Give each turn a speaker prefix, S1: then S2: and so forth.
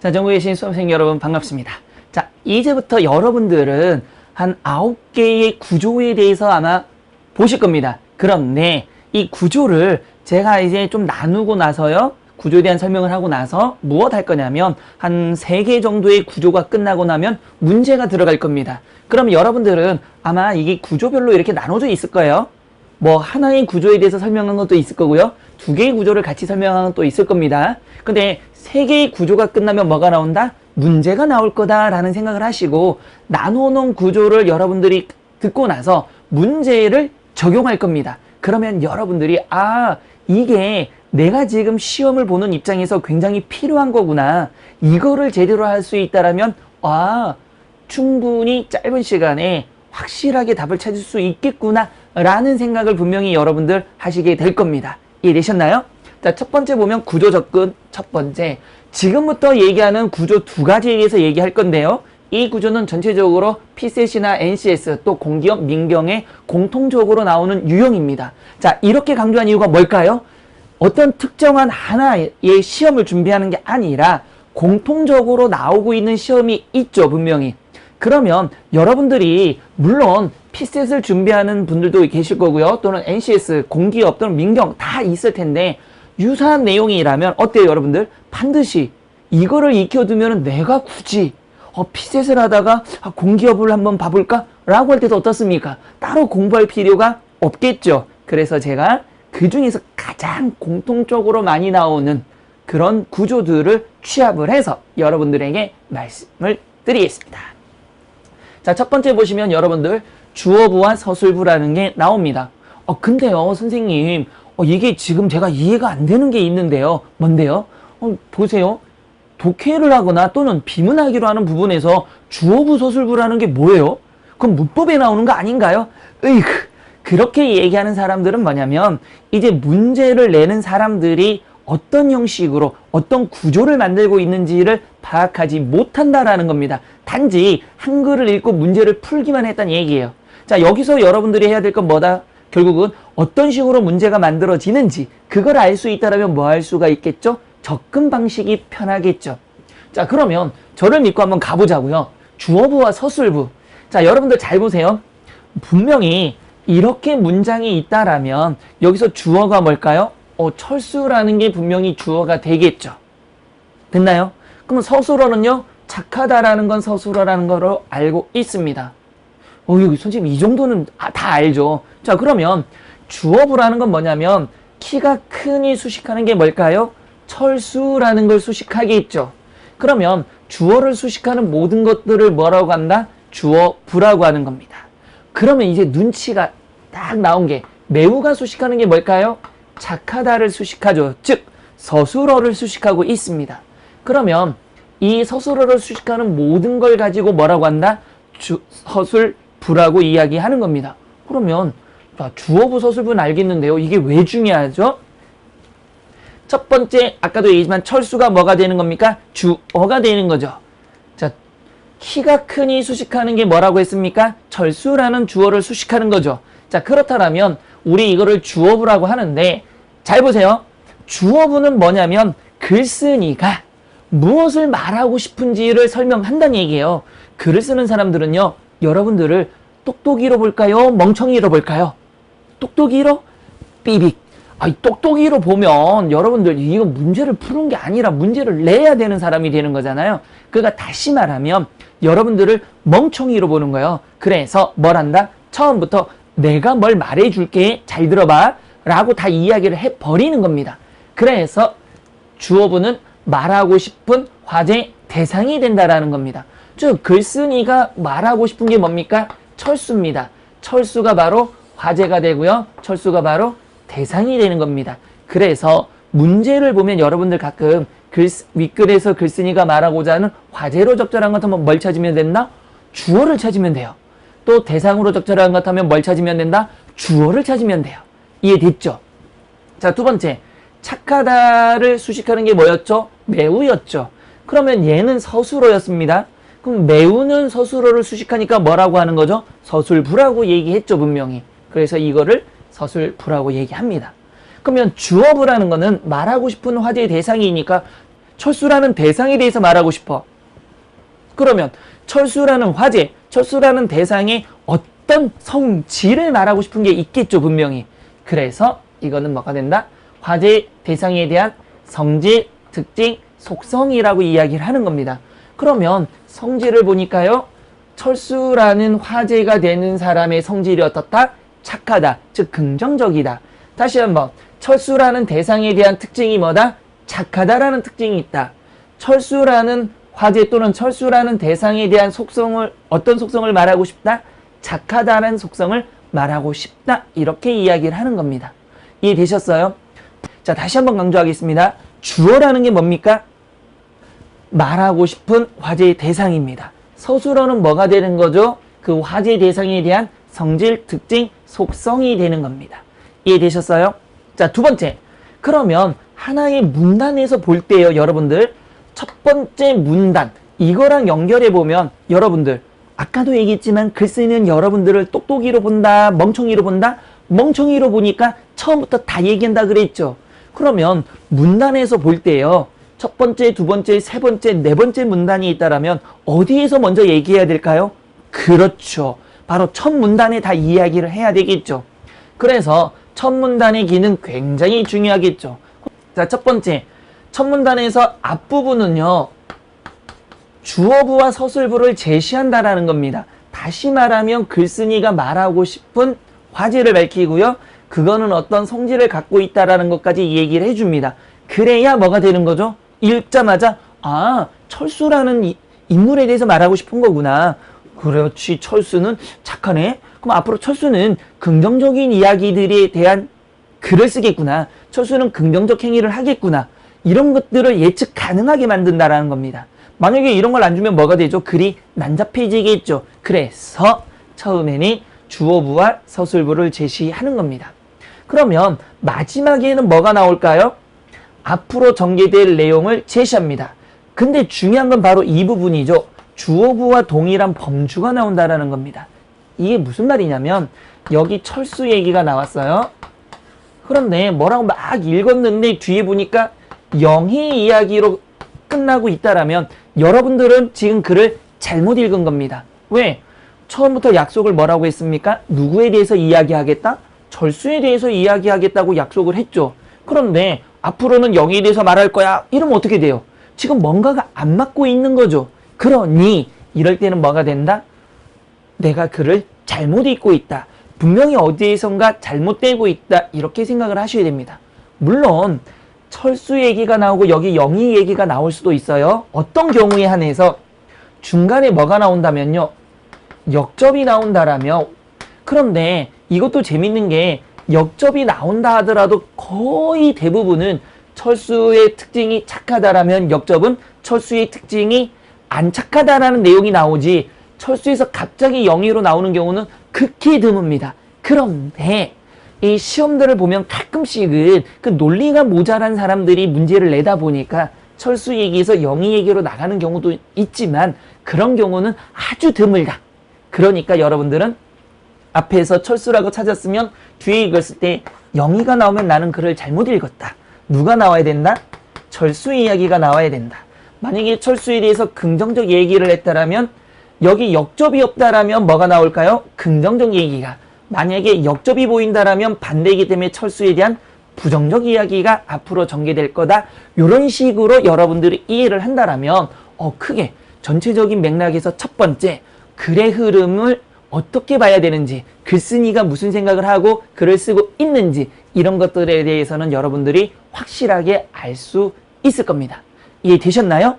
S1: 자, 전국에 계신 수험생 여러분 반갑습니다. 자, 이제부터 여러분들은 한 9개의 구조에 대해서 아마 보실 겁니다. 그런데 이 구조를 제가 이제 좀 나누고 나서요, 구조에 대한 설명을 하고 나서 무엇 할 거냐면 한 3개 정도의 구조가 끝나고 나면 문제가 들어갈 겁니다. 그럼 여러분들은 아마 이게 구조별로 이렇게 나눠져 있을 거예요. 뭐 하나의 구조에 대해서 설명한 것도 있을 거고요, 2개의 구조를 같이 설명한 것도 있을 겁니다. 근데 3개의 구조가 끝나면 뭐가 나온다? 문제가 나올 거다라는 생각을 하시고 나눠놓은 구조를 여러분들이 듣고 나서 문제를 적용할 겁니다. 그러면 여러분들이 이게 내가 지금 시험을 보는 입장에서 굉장히 필요한 거구나, 이거를 제대로 할 수 있다라면 충분히 짧은 시간에 확실하게 답을 찾을 수 있겠구나 라는 생각을 분명히 여러분들 하시게 될 겁니다. 이해되셨나요? 자, 첫 번째 보면 구조 접근. 첫 번째, 지금부터 얘기하는 구조 2가지에 대해서 얘기할 건데요, 이 구조는 전체적으로 PCS나 NCS 또 공기업 민경에 공통적으로 나오는 유형입니다. 자, 이렇게 강조한 이유가 뭘까요? 어떤 특정한 하나의 시험을 준비하는 게 아니라 공통적으로 나오고 있는 시험이 있죠, 분명히. 그러면 여러분들이 물론 PCS를 준비하는 분들도 계실 거고요, 또는 NCS, 공기업 또는 민경 다 있을 텐데 유사한 내용이라면 어때요, 여러분들? 반드시 이거를 익혀두면 내가 굳이 PCS를 하다가 공기업을 한번 봐볼까? 라고 할 때도 어떻습니까? 따로 공부할 필요가 없겠죠. 그래서 제가 그 중에서 가장 공통적으로 많이 나오는 그런 구조들을 취합을 해서 여러분들에게 말씀을 드리겠습니다. 자, 첫 번째 보시면 여러분들 주어부와 서술부라는 게 나옵니다. 근데요, 선생님, 이게 지금 제가 이해가 안 되는 게 있는데요. 뭔데요? 보세요. 독해를 하거나 또는 비문하기로 하는 부분에서 주어부, 서술부라는 게 뭐예요? 그럼 문법에 나오는 거 아닌가요? 그렇게 얘기하는 사람들은 뭐냐면 이제 문제를 내는 사람들이 어떤 형식으로 어떤 구조를 만들고 있는지를 파악하지 못한다라는 겁니다. 단지 한글을 읽고 문제를 풀기만 했다는 얘기예요. 자, 여기서 여러분들이 해야 될 건 뭐다? 결국은 어떤 식으로 문제가 만들어지는지 그걸 알 수 있다면 뭐 할 수가 있겠죠? 접근 방식이 편하겠죠. 자, 그러면 저를 믿고 한번 가보자고요. 주어부와 서술부. 자, 여러분들 잘 보세요. 분명히 이렇게 문장이 있다라면 여기서 주어가 뭘까요? 철수라는 게 분명히 주어가 되겠죠. 됐나요? 그럼 서술어는요, 착하다라는 건 서술어라는 거로 알고 있습니다. 여기 선생님 이 정도는 다 알죠. 자, 그러면 주어부라는 건 뭐냐면 키가 크니 수식하는 게 뭘까요? 철수라는 걸 수식하겠죠. 그러면 주어를 수식하는 모든 것들을 뭐라고 한다? 주어부라고 하는 겁니다. 그러면 이제 눈치가 딱 나온 게 매우가 수식하는 게 뭘까요? 착하다를 수식하죠. 즉 서술어를 수식하고 있습니다. 그러면 이 서술어를 수식하는 모든 걸 가지고 뭐라고 한다? 서술부라고 이야기하는 겁니다. 그러면 주어부, 서술부는 알겠는데요, 이게 왜 중요하죠? 첫 번째, 아까도 얘기했지만 철수가 뭐가 되는 겁니까? 주어가 되는 거죠. 자, 키가 크니 수식하는 게 뭐라고 했습니까? 철수라는 주어를 수식하는 거죠. 자, 그렇다면 우리 이거를 주어부라고 하는데 잘 보세요. 주어부는 뭐냐면 글쓴이가 무엇을 말하고 싶은지를 설명한다는 얘기예요. 글을 쓰는 사람들은요, 여러분들을 똑똑이로 볼까요? 멍청이로 볼까요? 똑똑이로? 삐빅. 똑똑이로 보면 여러분들 이거 문제를 푸는 게 아니라 문제를 내야 되는 사람이 되는 거잖아요. 그러니까 다시 말하면 여러분들을 멍청이로 보는 거예요. 그래서 뭘 한다? 처음부터 내가 뭘 말해줄게, 잘 들어봐 라고 다 이야기를 해버리는 겁니다. 그래서 주어부는 말하고 싶은 화제 대상이 된다라는 겁니다. 즉 글쓴이가 말하고 싶은 게 뭡니까? 철수입니다. 철수가 바로 화제가 되고요, 철수가 바로 대상이 되는 겁니다. 그래서 문제를 보면 여러분들 가끔 윗글에서 글쓴이가 말하고자 하는 화제로 적절한 것 하면 뭘 찾으면 된다? 주어를 찾으면 돼요. 또 대상으로 적절한 것 하면 뭘 찾으면 된다? 주어를 찾으면 돼요. 이해됐죠? 자, 두 번째, 착하다를 수식하는 게 뭐였죠? 매우였죠. 그러면 얘는 서술어였습니다. 그럼 매우는 서술어를 수식하니까 뭐라고 하는 거죠? 서술부라고 얘기했죠, 분명히. 그래서 이거를 서술부라고 얘기합니다. 그러면 주어부라는 거는 말하고 싶은 화제의 대상이니까 철수라는 대상에 대해서 말하고 싶어. 그러면 철수라는 화제, 철수라는 대상의 어떤 성질을 말하고 싶은 게 있겠죠, 분명히. 그래서 이거는 뭐가 된다? 화제 대상에 대한 성질, 특징, 속성이라고 이야기를 하는 겁니다. 그러면 성질을 보니까요, 철수라는 화제가 되는 사람의 성질이 어떻다? 착하다, 즉 긍정적이다. 다시 한번, 철수라는 대상에 대한 특징이 뭐다? 착하다라는 특징이 있다. 철수라는 화제 또는 철수라는 대상에 대한 속성을, 어떤 속성을 말하고 싶다? 착하다라는 속성을 말하고 싶다. 이렇게 이야기를 하는 겁니다. 이해되셨어요? 자, 다시 한번 강조하겠습니다. 주어라는 게 뭡니까? 말하고 싶은 화제의 대상입니다. 서술어는 뭐가 되는 거죠? 그 화제 대상에 대한 성질, 특징, 속성이 되는 겁니다. 이해되셨어요? 자, 두 번째. 그러면 하나의 문단에서 볼 때요, 여러분들. 첫 번째 문단, 이거랑 연결해 보면 여러분들, 아까도 얘기했지만 글 쓰는 여러분들을 똑똑이로 본다, 멍청이로 본다? 멍청이로 보니까 처음부터 다 얘기한다 그랬죠. 그러면 문단에서 볼 때요, 첫 번째, 두 번째, 세 번째, 네 번째 문단이 있다라면 어디에서 먼저 얘기해야 될까요? 그렇죠. 바로 첫 문단에 다 이야기를 해야 되겠죠. 그래서 첫 문단의 기능 굉장히 중요하겠죠. 자, 첫 번째, 첫 문단에서 앞부분은요, 주어부와 서술부를 제시한다라는 겁니다. 다시 말하면 글쓴이가 말하고 싶은 화제를 밝히고요, 그거는 어떤 성질을 갖고 있다라는 것까지 얘기를 해줍니다. 그래야 뭐가 되는 거죠? 읽자마자 아, 철수라는 인물에 대해서 말하고 싶은 거구나. 그렇지, 철수는 착하네. 그럼 앞으로 철수는 긍정적인 이야기들에 대한 글을 쓰겠구나. 철수는 긍정적 행위를 하겠구나. 이런 것들을 예측 가능하게 만든다라는 겁니다. 만약에 이런 걸 안 주면 뭐가 되죠? 글이 난잡해지겠죠. 그래서 처음에는 주어부와 서술부를 제시하는 겁니다. 그러면 마지막에는 뭐가 나올까요? 앞으로 전개될 내용을 제시합니다. 근데 중요한 건 바로 이 부분이죠. 주어부와 동일한 범주가 나온다라는 겁니다. 이게 무슨 말이냐면 여기 철수 얘기가 나왔어요. 그런데 뭐라고 막 읽었는데 뒤에 보니까 영희 이야기로 끝나고 있다라면 여러분들은 지금 글을 잘못 읽은 겁니다. 왜? 처음부터 약속을 뭐라고 했습니까? 누구에 대해서 이야기하겠다? 철수에 대해서 이야기하겠다고 약속을 했죠. 그런데 앞으로는 영희에 대해서 말할 거야. 이러면 어떻게 돼요? 지금 뭔가가 안 맞고 있는 거죠. 그러니 이럴 때는 뭐가 된다? 내가 글을 잘못 읽고 있다. 분명히 어디에선가 잘못되고 있다. 이렇게 생각을 하셔야 됩니다. 물론 철수 얘기가 나오고 여기 영희 얘기가 나올 수도 있어요. 어떤 경우에 한해서 중간에 뭐가 나온다면요, 역접이 나온다라며. 그런데 이것도 재밌는 게 역접이 나온다 하더라도 거의 대부분은 철수의 특징이 착하다라면 역접은 철수의 특징이 안 착하다라는 내용이 나오지, 철수에서 갑자기 영희로 나오는 경우는 극히 드뭅니다. 그런데 이 시험들을 보면 가끔씩은 그 논리가 모자란 사람들이 문제를 내다 보니까 철수 얘기에서 영희 얘기로 나가는 경우도 있지만 그런 경우는 아주 드물다. 그러니까 여러분들은 앞에서 철수라고 찾았으면 뒤에 읽었을 때 영희가 나오면 나는 글을 잘못 읽었다. 누가 나와야 된다? 철수 이야기가 나와야 된다. 만약에 철수에 대해서 긍정적 얘기를 했다라면 여기 역접이 없다라면 뭐가 나올까요? 긍정적 얘기가. 만약에 역접이 보인다라면 반대이기 때문에 철수에 대한 부정적 이야기가 앞으로 전개될 거다. 이런 식으로 여러분들이 이해를 한다라면 크게 전체적인 맥락에서 첫 번째, 글의 흐름을 어떻게 봐야 되는지, 글쓴이가 무슨 생각을 하고 글을 쓰고 있는지, 이런 것들에 대해서는 여러분들이 확실하게 알 수 있을 겁니다. 이해되셨나요?